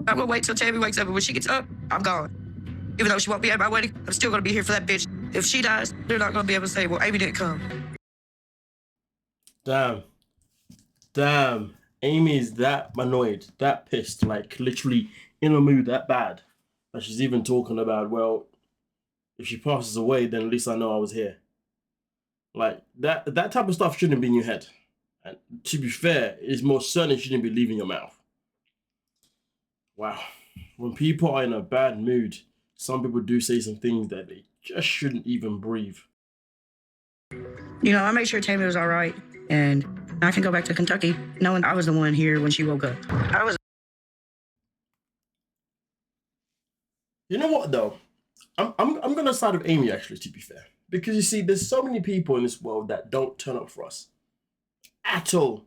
I'm gonna wait till Tammy wakes up, and when she gets up, I'm gone. Even though she won't be at my wedding, I'm still gonna be here for that bitch. If she dies, they're not gonna be able to say, well, Amy didn't come. Damn. Amy is that annoyed, that pissed, like literally in a mood that bad that she's even talking about, well, if she passes away, then at least I know I was here. Like that type of stuff shouldn't be in your head. And to be fair, it's most certainly shouldn't be leaving your mouth. Wow. When people are in a bad mood, some people do say some things that they just shouldn't even breathe. You know, I made sure Tammy was all right, and I can go back to Kentucky knowing I was the one here when she woke up. You know what though? I'm gonna side with Amy actually, to be fair. Because you see, there's so many people in this world that don't turn up for us. At all.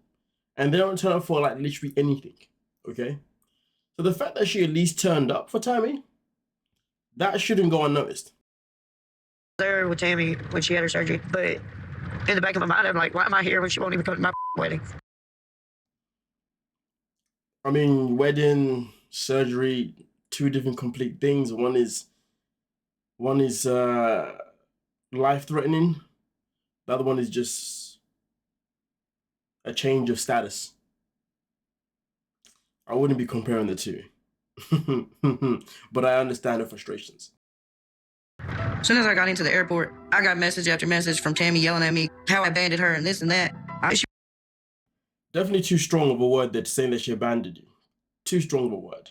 And they don't turn up for like literally anything. Okay? So the fact that she at least turned up for Tammy, that shouldn't go unnoticed. There with Tammy when she had her surgery, but in the back of my mind, I'm like, why am I here when she won't even come to my wedding? I mean, wedding, surgery, two different complete things. One is life-threatening. The other one is just a change of status. I wouldn't be comparing the two. But I understand the frustrations. As soon as I got into the airport, I got message after message from Tammy yelling at me how I abandoned her and this and that. Definitely too strong of a word that saying that she abandoned you. Too strong of a word.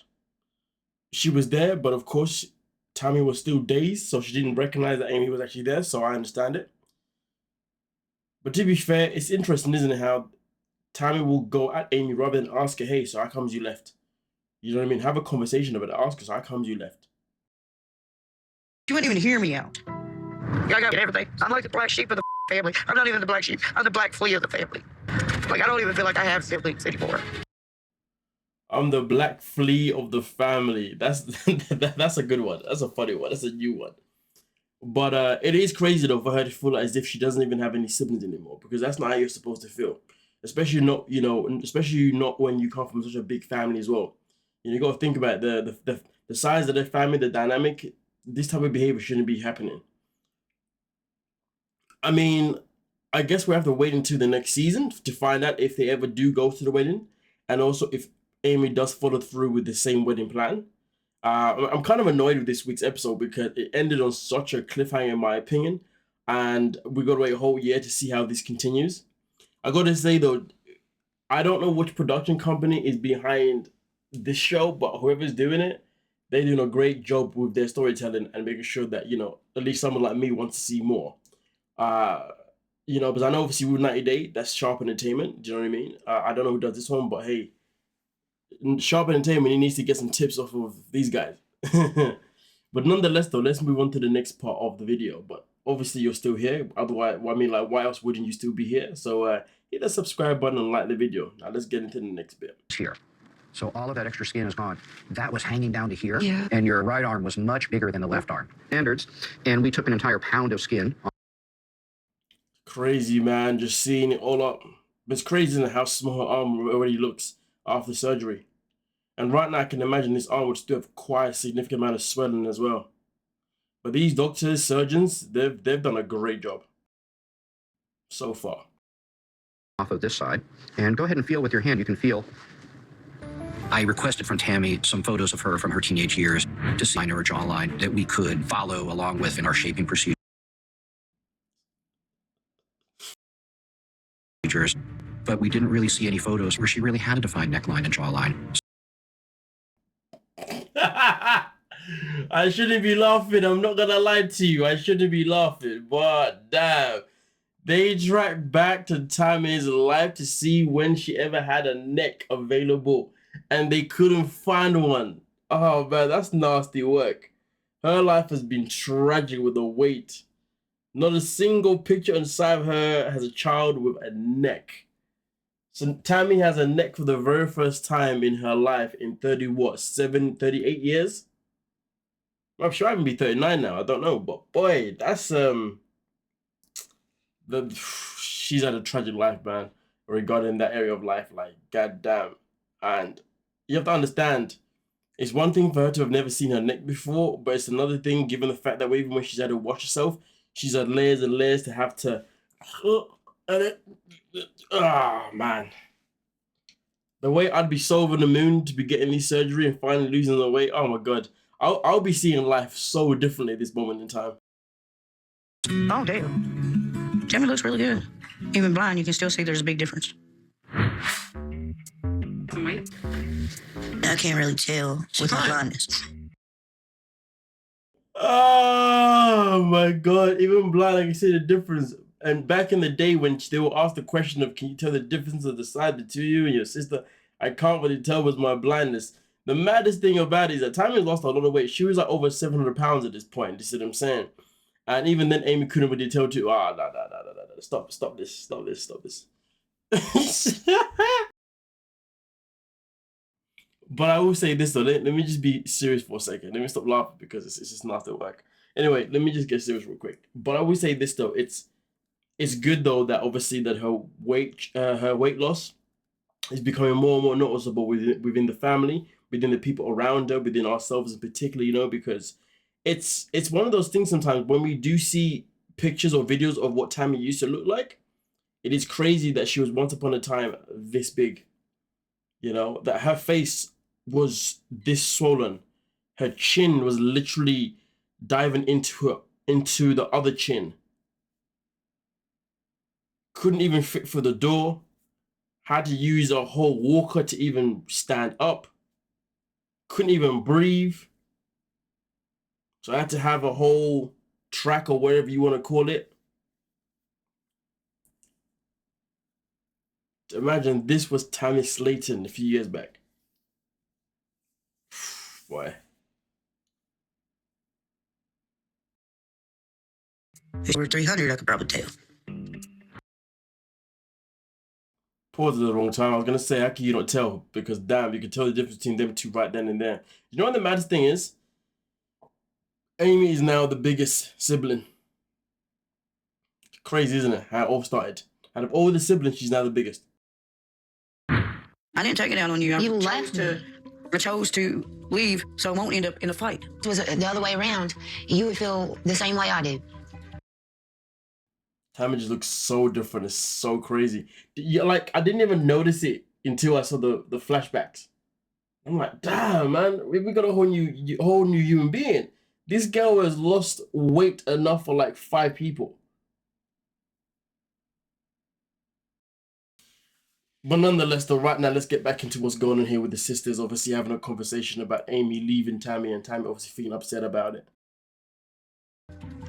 She was there, but of course, Tammy was still dazed, so she didn't recognize that Amy was actually there, so I understand it. But to be fair, it's interesting, isn't it, how Tammy will go at Amy rather than ask her, hey, so how comes you left? You know what I mean? Have a conversation about it. Ask her, so how comes you left? She wouldn't even hear me out. I got everything. I'm like the black sheep of the family. I'm not even the black sheep. I'm the black flea of the family. Like, I don't even feel like I have siblings anymore. I'm the black flea of the family. That's that's a good one. That's a funny one. That's a new one. But it is crazy though for her to feel as if she doesn't even have any siblings anymore, because that's not how you're supposed to feel. Especially not, you know, especially not when you come from such a big family as well. You got to think about the size of their family, the dynamic. This type of behavior shouldn't be happening. I mean, I guess we have to wait until the next season to find out if they ever do go to the wedding, and also if Amy does follow through with the same wedding plan. I'm kind of annoyed with this week's episode because it ended on such a cliffhanger, in my opinion, and we got to wait a whole year to see how this continues. I got to say though, I don't know which production company is behind this show, but whoever's doing it, they're doing a great job with their storytelling and making sure that, you know, at least someone like me wants to see more. You know, because I know obviously with 90 Day, that's Sharp Entertainment. Do you know what I mean? I don't know who does this one, but hey, Sharp Entertainment, he needs to get some tips off of these guys. But nonetheless, though, let's move on to the next part of the video. But obviously, you're still here. Otherwise, I mean, like, why else wouldn't you still be here? So hit the subscribe button and like the video. Now let's get into the next bit. Here. So all of that extra skin is gone. That was hanging down to here, Yeah. and your right arm was much bigger than the left arm. Standards, and we took an entire pound of skin. Crazy, man. Just seeing it all up. It's crazy isn't it, how small her arm already looks after surgery. And right now, I can imagine this arm would still have quite a significant amount of swelling as well. But these doctors, surgeons, they've done a great job so far. Off of this side, and go ahead and feel with your hand. You can feel. I requested from Tammy some photos of her from her teenage years to see her jawline that we could follow along with in our shaping procedures. But we didn't really see any photos where she really had a defined neckline and jawline. I shouldn't be laughing. I'm not gonna lie to you. I shouldn't be laughing. But damn, they tracked back to Tammy's life to see when she ever had a neck available, and they couldn't find one. Oh man, that's nasty work. Her life has been tragic with the weight. Not a single picture inside of her has a child with a neck. So Tammy has a neck for the very first time in her life in 38 years? I'm sure I can be 39 now. I don't know, but boy, that's she's had a tragic life, man. Regarding that area of life, like goddamn. And you have to understand, it's one thing for her to have never seen her neck before, but it's another thing given the fact that even when she's had to watch herself, she's had layers and layers to have to. Man. The way I'd be so over the moon to be getting this surgery and finally losing the weight, oh my God. I'll be seeing life so differently at this moment in time. Oh, damn. Tammy looks really good. Even blind, you can still see there's a big difference. I can't really tell with my blindness. Oh my God. Even blind, I can see the difference. And back in the day when they were asked the question of, can you tell the difference of the side between you and your sister? I can't really tell was my blindness. The maddest thing about it is that Tammy lost a lot of weight. She was like over 700 pounds at this point. You see what I'm saying? And even then, Amy couldn't really tell too. No. Stop this. But I will say this though. Let me just be serious for a second. Let me stop laughing because it's just not to work. Anyway, let me just get serious real quick. But I will say this though. It's good though that obviously that her weight loss is becoming more and more noticeable within the family, within the people around her, within ourselves in particular, you know, because it's one of those things sometimes when we do see pictures or videos of what Tammy used to look like, it is crazy that she was once upon a time this big, you know, that her face was this swollen. Her chin was literally diving into the other chin. Couldn't even fit for the door. Had to use a whole walker to even stand up. Couldn't even breathe. So I had to have a whole track or whatever you want to call it. Imagine this was Tammy Slaton a few years back. Boy. If we're 300, I could probably tell. Pause at the wrong time. I was going to say, how can you not tell? Because damn, you can tell the difference between them two right then and there. You know what the maddest thing is? Amy is now the biggest sibling. Crazy, isn't it? How it all started. Out of all the siblings, she's now the biggest. I didn't take it out on you. You left me. I chose to leave so I won't end up in a fight. If it was the other way around, you would feel the same way I do. Tammy just looks so different. It's so crazy. Yeah, like, I didn't even notice it until I saw the flashbacks. I'm like, damn, man, we got a whole new human being. This girl has lost weight enough for like 5 people. But nonetheless, though, right now, let's get back into what's going on here with the sisters. Obviously, having a conversation about Amy leaving Tammy and Tammy obviously feeling upset about it.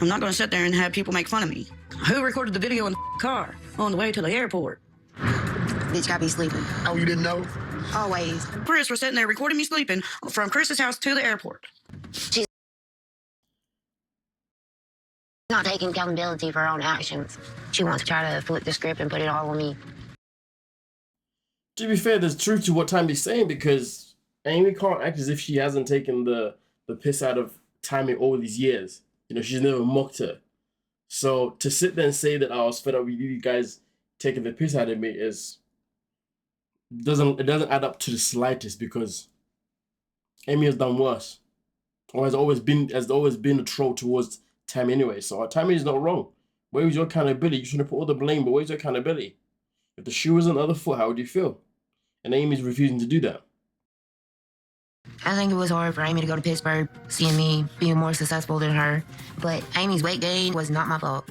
I'm not going to sit there and have people make fun of me. Who recorded the video in the car on the way to the airport? Bitch got me sleeping. Oh, you didn't know? Always. Chris was sitting there recording me sleeping from Chris's house to the airport. She's not taking accountability for her own actions. She wants to try to flip the script and put it all on me. To be fair, there's truth to what Tammy's saying because Amy can't act as if she hasn't taken the piss out of Tammy all these years. You know, she's never mocked her. So to sit there and say that I was fed up with you guys taking the piss out of me doesn't add up to the slightest because Amy has done worse. Or has always been a troll towards Tammy anyway. So Tammy is not wrong. Where is your accountability? You shouldn't put all the blame, but where's your accountability? If the shoe was on the other foot, how would you feel? And Amy's refusing to do that. I think it was hard for Amy to go to Pittsburgh, seeing me being more successful than her. But Amy's weight gain was not my fault.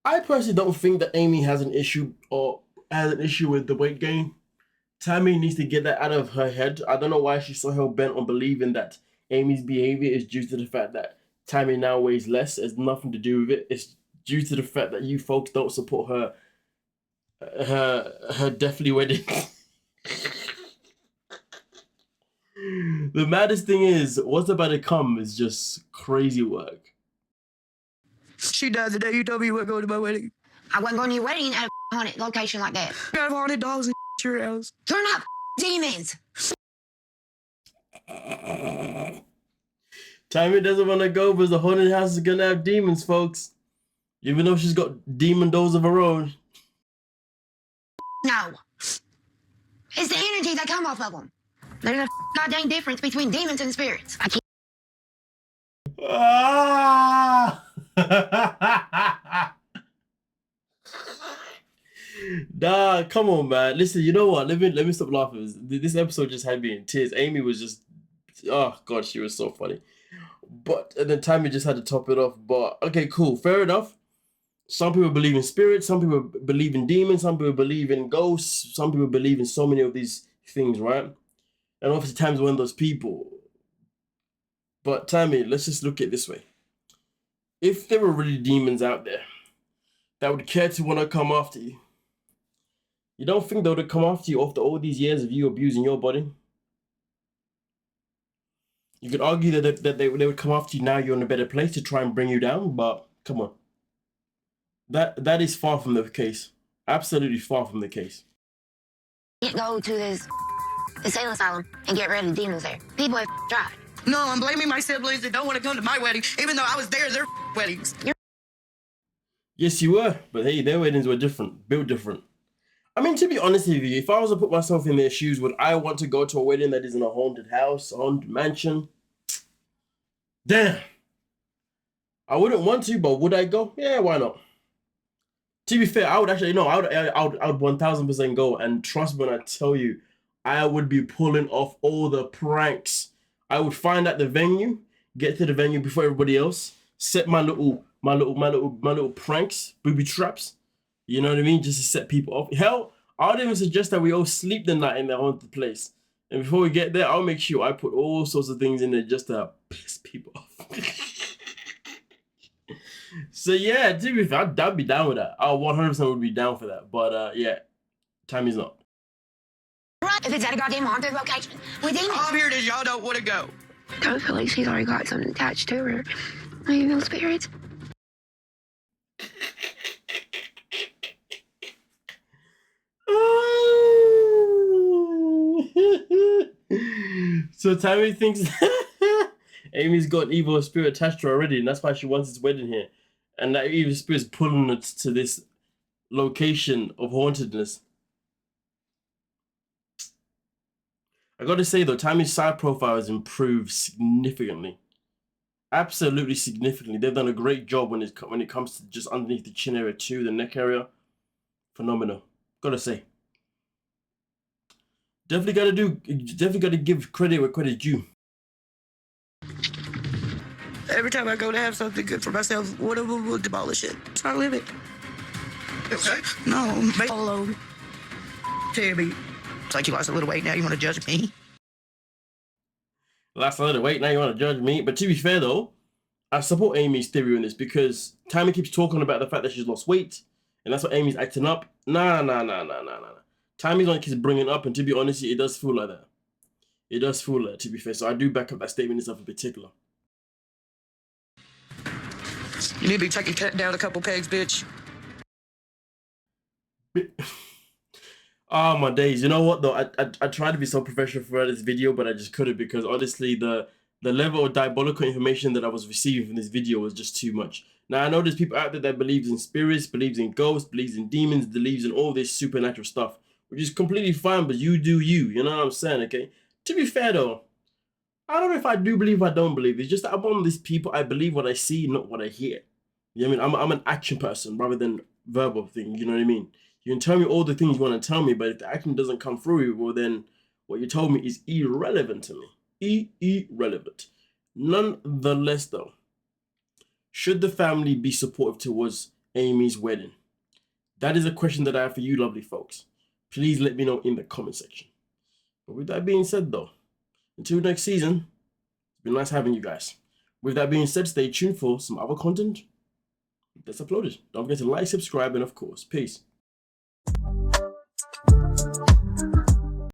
I personally don't think that Amy has an issue with the weight gain. Tammy needs to get that out of her head. I don't know why she's so hell-bent on believing that Amy's behavior is due to the fact that Tammy now weighs less. It has nothing to do with it. It's due to the fact that you folks don't support her deathly wedding. The maddest thing is, what's about to come is just crazy work. She died the day you told me you weren't going to my wedding. I wasn't going to your wedding at a haunted location like that. You got haunted dogs in your house. You're not demons. Tammy doesn't want to go because the haunted house is going to have demons, folks. Even though she's got demon dolls of her own. No. It's the energy that come off of them. There's a goddamn difference between demons and spirits. I can't. Ah! Nah, come on, man. Listen, you know what? Let me stop laughing. This episode just had me in tears. Amy was just, oh god, she was so funny. But and then Tammy just had to top it off. But okay, cool, fair enough. Some people believe in spirits, some people believe in demons, some people believe in ghosts, some people believe in so many of these things, right? And obviously Tammy's one of those people. But Tammy, let's just look at it this way. If there were really demons out there that would care to want to come after you, you don't think they would come after you after all these years of you abusing your body? You could argue that they would come after you now you're in a better place to try and bring you down, but come on. That is far from the case. Absolutely far from the case. Can't go to this insane asylum and get rid of the demons there. People have tried. No, I'm blaming my siblings that don't want to come to my wedding, even though I was there at their weddings. Yes, you were, but hey, their weddings were different, built different. I mean, to be honest with you, if I was to put myself in their shoes, would I want to go to a wedding that is in a haunted house, a haunted mansion? Damn. I wouldn't want to, but would I go? Yeah, why not? To be fair, I would actually, no, I would 1000% go, and trust me when I tell you, I would be pulling off all the pranks. I would find out the venue, get to the venue before everybody else, set my little pranks, booby traps. You know what I mean? Just to set people off. Hell, I would even suggest that we all sleep the night in the haunted place. And before we get there, I'll make sure I put all sorts of things in there just to piss people off. So yeah, to be fair, I'd be down with that. I 100% would be down for that. But yeah, Tammy's not. If it's at a goddamn haunted location with demons. All I'm hearing is y'all don't want to go. I feel like she's already got something attached to her. Maybe those spirits. So Tammy thinks Amy's got an evil spirit attached to her already, and that's why she wants this wedding here. And that evil spirit's pulling her to this location of hauntedness. I gotta say though, Tammy's side profile has improved significantly. Absolutely significantly. They've done a great job when it comes to just underneath the chin area too, the neck area. Phenomenal. Gotta say. Definitely gotta give credit where credit's due. Every time I go to have something good for myself, one of them will demolish it. It's our limit. Okay. No, Hello. Tammy. It's like you lost a little weight now. You want to judge me? Lost a little weight now you want to judge me. But to be fair though, I support Amy's theory on this because Tammy keeps talking about the fact that she's lost weight, and that's what Amy's acting up. Nah. Tammy's one keeps bringing up, and to be honest, it does feel like that. It does feel like that, to be fair. So I do back up that statement itself in particular. You need to be taking down a couple pegs, bitch. Oh my days. You know what though? I tried to be so professional for this video, but I just couldn't because honestly the level of diabolical information that I was receiving from this video was just too much. Now I know there's people out there that believes in spirits, believes in ghosts, believes in demons, believes in all this supernatural stuff, which is completely fine, but you do you. You know what I'm saying, okay? To be fair though, I don't know if I do believe or I don't believe. It's just that I'm one of these people, I believe what I see, not what I hear. You know what I mean? I'm an action person rather than verbal thing, you know what I mean? You can tell me all the things you want to tell me, but if the action doesn't come through, well then what you told me is irrelevant to me. Irrelevant. Nonetheless though, should the family be supportive towards Amy's wedding? That is a question that I have for you lovely folks. Please let me know in the comment section. But with that being said though, until next season, it's been nice having you guys. With that being said, stay tuned for some other content that's uploaded. Don't forget to like, subscribe, and of course, peace.